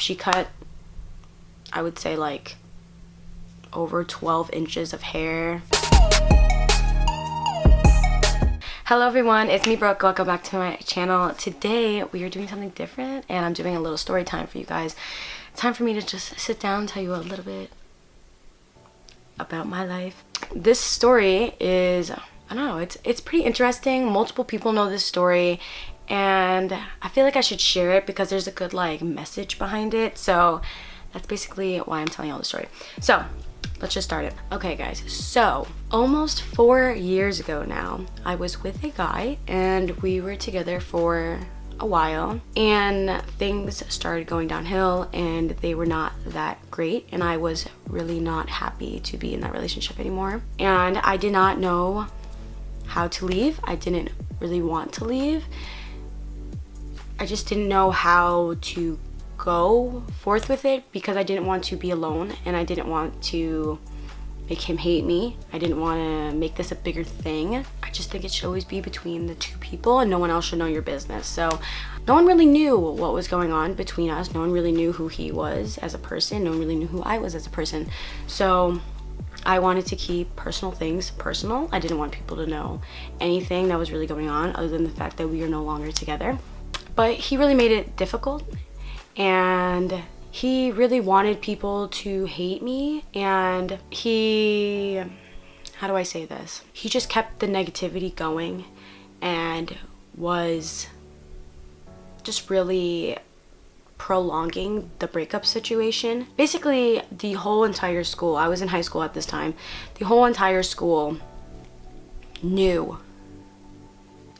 She cut, I would say, like over 12 inches of hair. Hello everyone, it's me Brooke. Welcome back to my channel. Today we are doing something different and I'm doing a little story time for you guys. It's time for me to just sit down and tell you a little bit about my life. This story is, I don't know, it's pretty interesting. Multiple people know this story and I feel like I should share it because there's a good like message behind it. So that's basically why I'm telling you all the story. So let's just start it. Okay guys, so almost 4 years ago now, I was with a guy and we were together for a while and things started going downhill and they were not that great and I was really not happy to be in that relationship anymore. And I did not know how to leave. I didn't really want to leave. I just didn't know how to go forth with it because I didn't want to be alone and I didn't want to make him hate me. I didn't want to make this a bigger thing. I just think it should always be between the two people and no one else should know your business. So no one really knew what was going on between us. No one really knew who he was as a person. No one really knew who I was as a person. So I wanted to keep personal things personal. I didn't want people to know anything that was really going on other than the fact that we are no longer together. But he really made it difficult. And he really wanted people to hate me and he, how do I say this? He just kept the negativity going and was just really prolonging the breakup situation. Basically, the whole entire school, I was in high school at this time, the whole entire school knew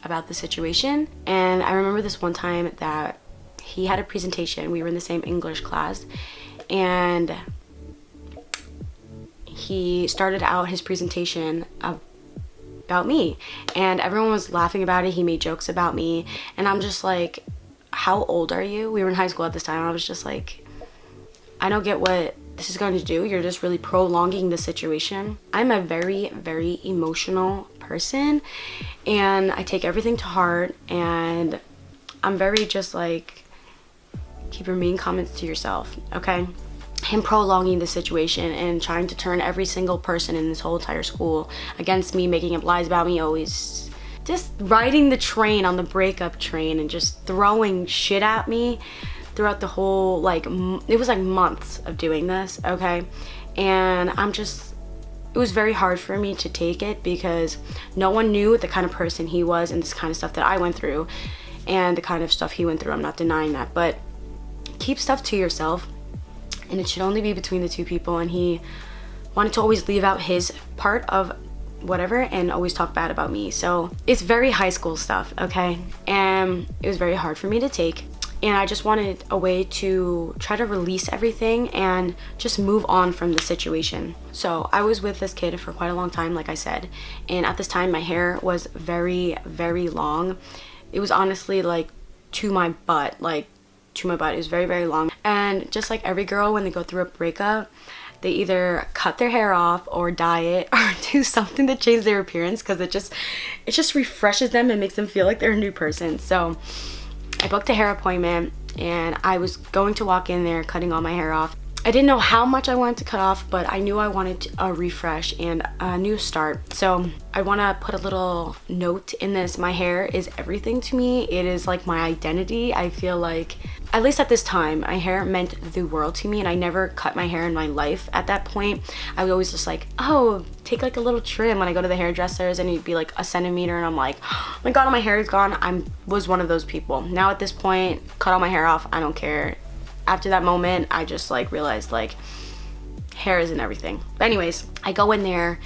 about the situation. And I remember this one time that he had a presentation. We were in the same English class and he started out his presentation about me and everyone was laughing about it. He made jokes about me and I'm just like, how old are you? We were in high school at this time. I was just like, I don't get what this is going to do. You're just really prolonging the situation. I'm a very, very emotional person and I take everything to heart and I'm very just like, keep your mean comments to yourself, okay? Him prolonging the situation and trying to turn every single person in this whole entire school against me, making up lies about me, always just riding the train on the breakup train and just throwing shit at me throughout the whole, like, it was like months of doing this, okay? And it was very hard for me to take it because no one knew the kind of person he was and this kind of stuff that I went through and the kind of stuff he went through. I'm not denying that, but keep stuff to yourself and it should only be between the two people. And he wanted to always leave out his part of whatever and always talk bad about me. So it's very high school stuff, okay? And it was very hard for me to take and I just wanted a way to try to release everything and just move on from the situation. So I was with this kid for quite a long time, like I said, and at this time my hair was very, very long. It was honestly like to my butt, it was very, very long. And just like every girl when they go through a breakup, they either cut their hair off or dye it or do something to change their appearance because it just refreshes them and makes them feel like they're a new person. So I booked a hair appointment and I was going to walk in there cutting all my hair off. I didn't know how much I wanted to cut off, but I knew I wanted a refresh and a new start. So I want to put a little note in this. My hair is everything to me. It is like my identity. I feel like, at least at this time, my hair meant the world to me and I never cut my hair in my life at that point. I was always just like, oh, take like a little trim when I go to the hairdressers and it'd be like a centimeter and I'm like, oh my god, my hair is gone. I was one of those people. Now at this point, cut all my hair off. I don't care. After that moment, I just like realized like hair isn't everything. But anyways, I go in there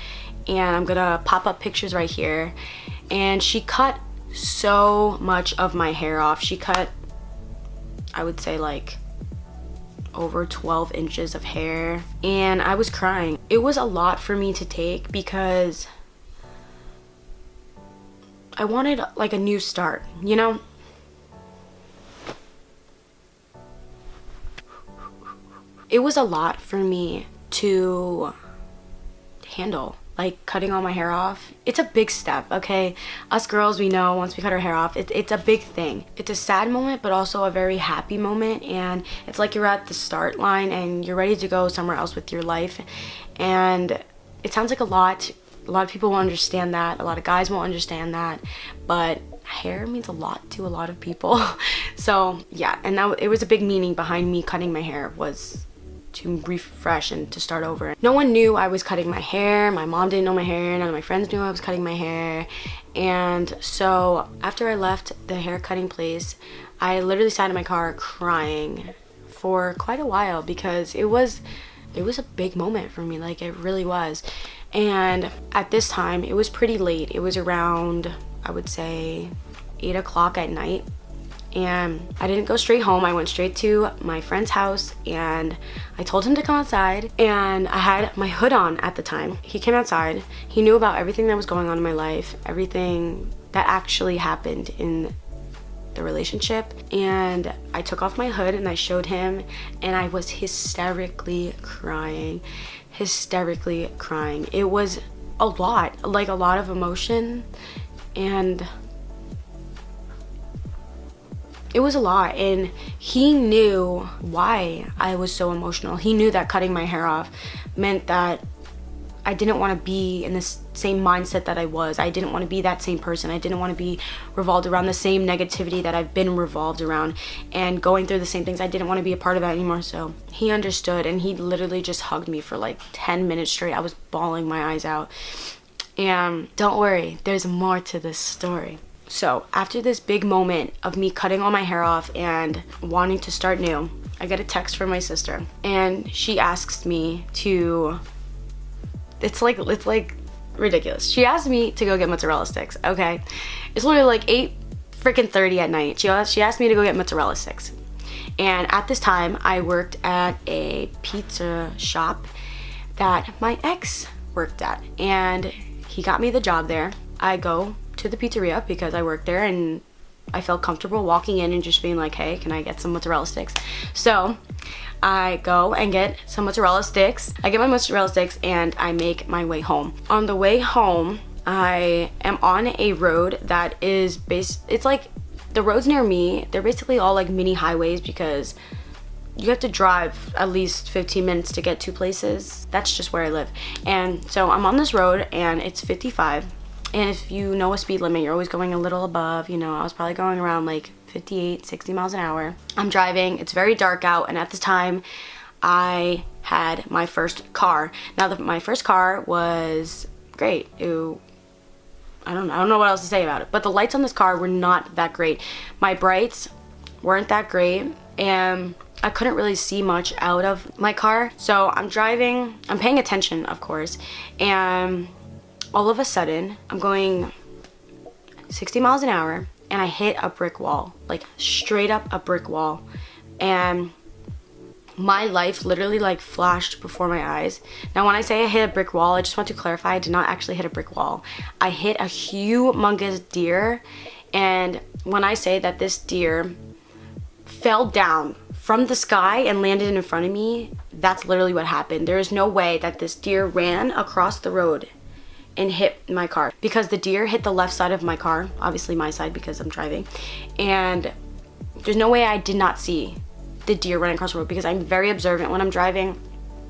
and I'm gonna pop up pictures right here. And she cut so much of my hair off. She cut, I would say like over 12 inches of hair and I was crying. It was a lot for me to take because I wanted like a new start, you know? It was a lot for me to handle. like cutting all my hair off, it's a big step, okay? Us girls, we know once we cut our hair off, it's a big thing. It's a sad moment, but also a very happy moment, and it's like you're at the start line and you're ready to go somewhere else with your life. And it sounds like a lot of people won't understand that, a lot of guys won't understand that, but hair means a lot to a lot of people. So yeah, and it was a big meaning behind me cutting my hair, was to refresh and to start over. No one knew I was cutting my hair. My mom didn't know my hair. None of my friends knew I was cutting my hair. And so after I left the hair cutting place, I literally sat in my car crying for quite a while, because it was a big moment for me, like it really was. And at this time, it was pretty late. It was around, I would say, 8 o'clock at night. And I didn't go straight home. I went straight to my friend's house and I told him to come outside, and I had my hood on at the time. He came outside. He knew about everything that was going on in my life, everything that actually happened in the relationship. And I took off my hood and I showed him, and I was hysterically crying. It was a lot, like a lot of emotion, and it was a lot. And he knew why I was so emotional. He knew that cutting my hair off meant that I didn't want to be in this same mindset that I was. I didn't want to be that same person. I didn't want to be revolved around the same negativity that I've been revolved around and going through the same things. I didn't want to be a part of that anymore. So he understood, and he literally just hugged me for like 10 minutes straight. I was bawling my eyes out. And don't worry, there's more to this story. So after this big moment of me cutting all my hair off and wanting to start new, I get a text from my sister, and she asks me to, it's like ridiculous. She asked me to go get mozzarella sticks, okay? It's literally like 8:30 at night. She asked me to go get mozzarella sticks. And at this time, I worked at a pizza shop that my ex worked at, and he got me the job there. I go to the pizzeria because I worked there, and I felt comfortable walking in and just being like, hey, can I get some mozzarella sticks? So I go and get some mozzarella sticks. I get my mozzarella sticks and I make my way home. On the way home, I am on a road that is it's like the roads near me, they're basically all like mini highways, because you have to drive at least 15 minutes to get to places. That's just where I live. And so I'm on this road and it's 55. And if you know a speed limit, you're always going a little above. You know, I was probably going around like 58, 60 miles an hour. I'm driving, it's very dark out, and at the time, I had my first car. Now, my first car was great. I don't know what else to say about it, but the lights on this car were not that great. My brights weren't that great, and I couldn't really see much out of my car. So I'm driving, I'm paying attention, of course, and all of a sudden, I'm going 60 miles an hour, and I hit a brick wall, like straight up a brick wall. And my life literally like flashed before my eyes. Now, when I say I hit a brick wall, I just want to clarify, I did not actually hit a brick wall. I hit a humongous deer. And when I say that this deer fell down from the sky and landed in front of me, that's literally what happened. There is no way that this deer ran across the road and hit my car, because the deer hit the left side of my car, obviously my side because I'm driving, and there's no way I did not see the deer running across the road, because I'm very observant when I'm driving.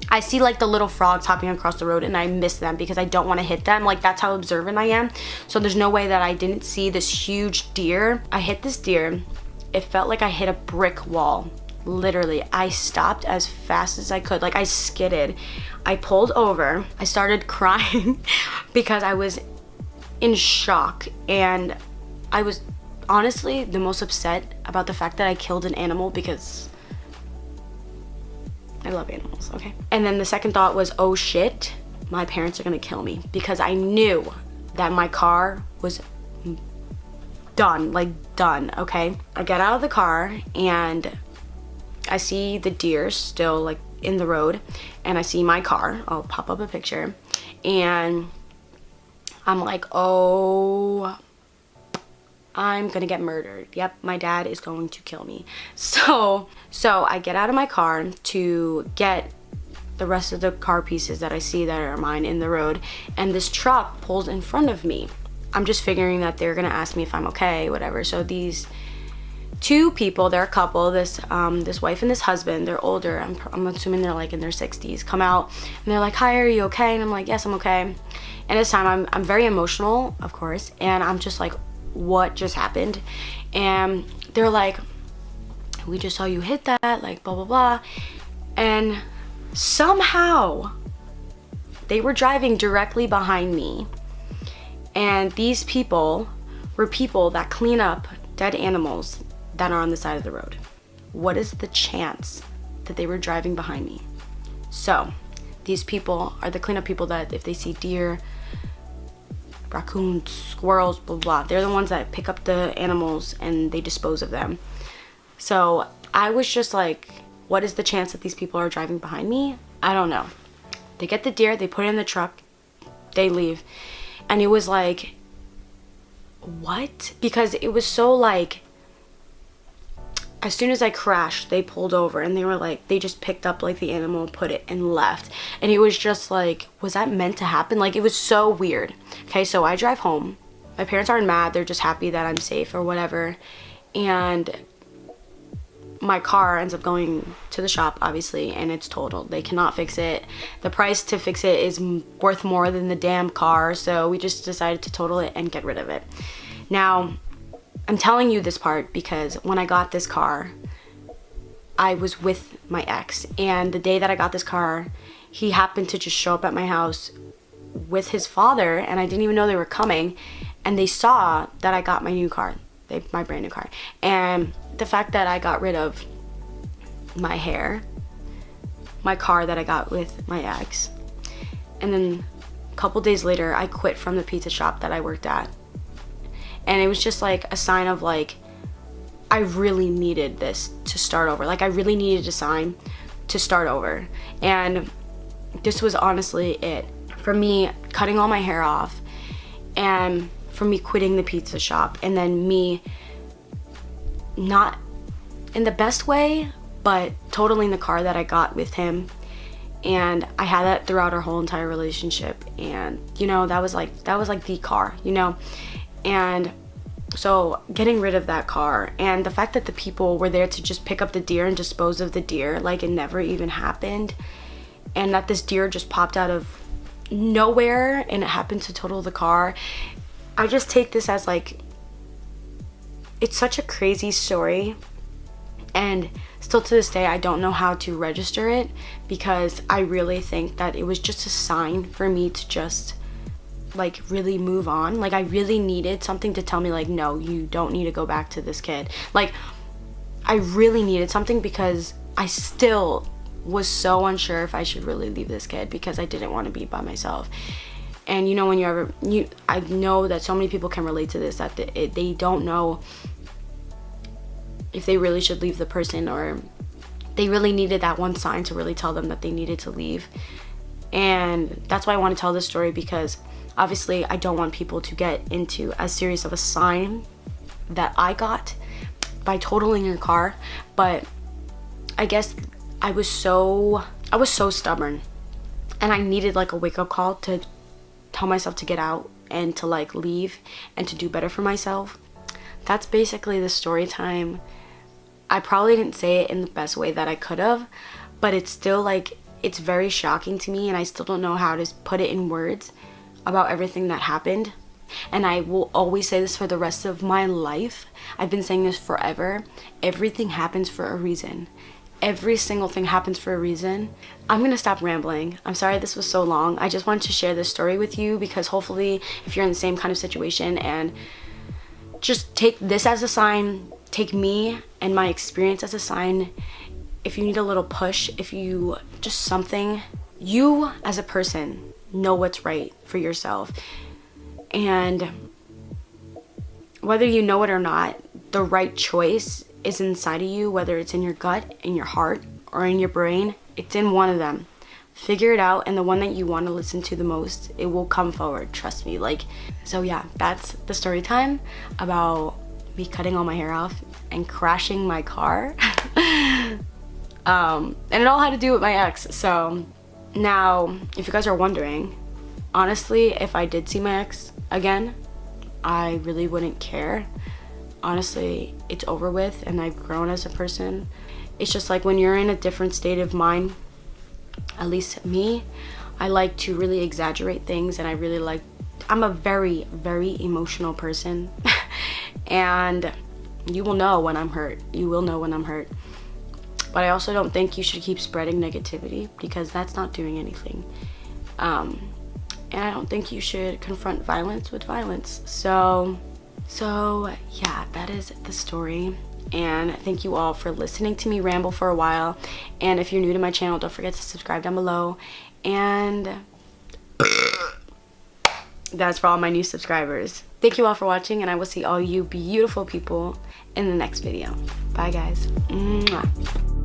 I see like the little frogs hopping across the road and I miss them because I don't want to hit them. Like, that's how observant I am. So there's no way that I didn't see this huge deer. I hit this deer. It felt like I hit a brick wall. Literally, I stopped as fast as I could. Like, I skidded. I pulled over. I started crying because I was in shock, and I was honestly the most upset about the fact that I killed an animal, because I love animals, okay? And then the second thought was, oh shit, my parents are gonna kill me, because I knew that my car was done, like done, okay? I get out of the car and I see the deer still like in the road, and I see my car. I'll pop up a picture, and I'm like, oh, I'm gonna get murdered. Yep, my dad is going to kill me. So I get out of my car to get the rest of the car pieces that I see that are mine in the road, and this truck pulls in front of me. I'm just figuring that they're gonna ask me if I'm okay, whatever. So these two people, they're a couple, this wife and this husband, they're older, I'm assuming they're like in their 60s, come out and they're like, hi, are you okay? And I'm like, yes, I'm okay. And this time I'm very emotional, of course, and I'm just like, what just happened? And they're like, we just saw you hit that, like blah blah blah. And somehow they were driving directly behind me, and these people were people that clean up dead animals that are on the side of the road. What is the chance that they were driving behind me? So these people are the cleanup people that if they see deer, raccoons, squirrels, blah blah, they're the ones that pick up the animals and they dispose of them. So I was just like, what is the chance that these people are driving behind me? I don't know. They get the deer, they put it in the truck, they leave. And it was like, what? Because it was so like, as soon as I crashed, they pulled over and they were like, they just picked up like the animal, put it and left. And it was just like, was that meant to happen? Like, it was so weird. Okay, so I drive home. My parents aren't mad, they're just happy that I'm safe or whatever. And my car ends up going to the shop, obviously, and it's totaled. They cannot fix it. The price to fix it is worth more than the damn car, so we just decided to total it and get rid of it. Now, I'm telling you this part because when I got this car, I was with my ex, and the day that I got this car, he happened to just show up at my house with his father, and I didn't even know they were coming, and they saw that I got my new car, my brand new car. And the fact that I got rid of my hair, my car that I got with my ex, and then a couple days later, I quit from the pizza shop that I worked at. And it was just like a sign of like, I really needed this to start over. Like, I really needed a sign to start over. And this was honestly it. For me cutting all my hair off, and for me quitting the pizza shop, and then me not in the best way, but totaling the car that I got with him. And I had that throughout our whole entire relationship. And, you know, that was like the car, you know? And so getting rid of that car, and the fact that the people were there to just pick up the deer and dispose of the deer, like it never even happened, and that this deer just popped out of nowhere and it happened to total the car. I just take this as like, it's such a crazy story, and still to this day I don't know how to register it, because I really think that it was just a sign for me to just like really move on. Like, I really needed something to tell me like, no, you don't need to go back to this kid. Like, I really needed something, because I still was so unsure if I should really leave this kid, because I didn't want to be by myself. And you know, when I know that so many people can relate to this, that they don't know if they really should leave the person, or they really needed that one sign to really tell them that they needed to leave. And that's why I want to tell this story, because obviously I don't want people to get into as serious of a sign that I got by totaling your car. But I guess I was so stubborn, and I needed like a wake-up call to tell myself to get out and to like leave and to do better for myself. That's basically the story time. I probably didn't say it in the best way that I could have, but it's still like, it's very shocking to me, and I still don't know how to put it in words about everything that happened. And I will always say this for the rest of my life. I've been saying this forever. Everything happens for a reason. Every single thing happens for a reason. I'm gonna stop rambling. I'm sorry this was so long. I just wanted to share this story with you, because hopefully if you're in the same kind of situation, and just take this as a sign, take me and my experience as a sign. If you need a little push, if you just something, you as a person know what's right for yourself. And whether you know it or not, the right choice is inside of you, whether it's in your gut, in your heart, or in your brain. It's in one of them. Figure it out, and the one that you want to listen to the most, it will come forward, trust me. Like, so yeah, that's the story time about me cutting all my hair off and crashing my car. And it all had to do with my ex. So Now, if you guys are wondering, honestly, if I did see my ex again, I really wouldn't care. Honestly, it's over with and I've grown as a person. It's just like when you're in a different state of mind, at least me, I like to really exaggerate things, and I'm a very, very emotional person. And you will know when I'm hurt. You will know when I'm hurt. But I also don't think you should keep spreading negativity, because that's not doing anything. And I don't think you should confront violence with violence. So yeah, that is the story. And thank you all for listening to me ramble for a while. And if you're new to my channel, don't forget to subscribe down below. And that's for all my new subscribers. Thank you all for watching, and I will see all you beautiful people in the next video. Bye, guys. Mwah.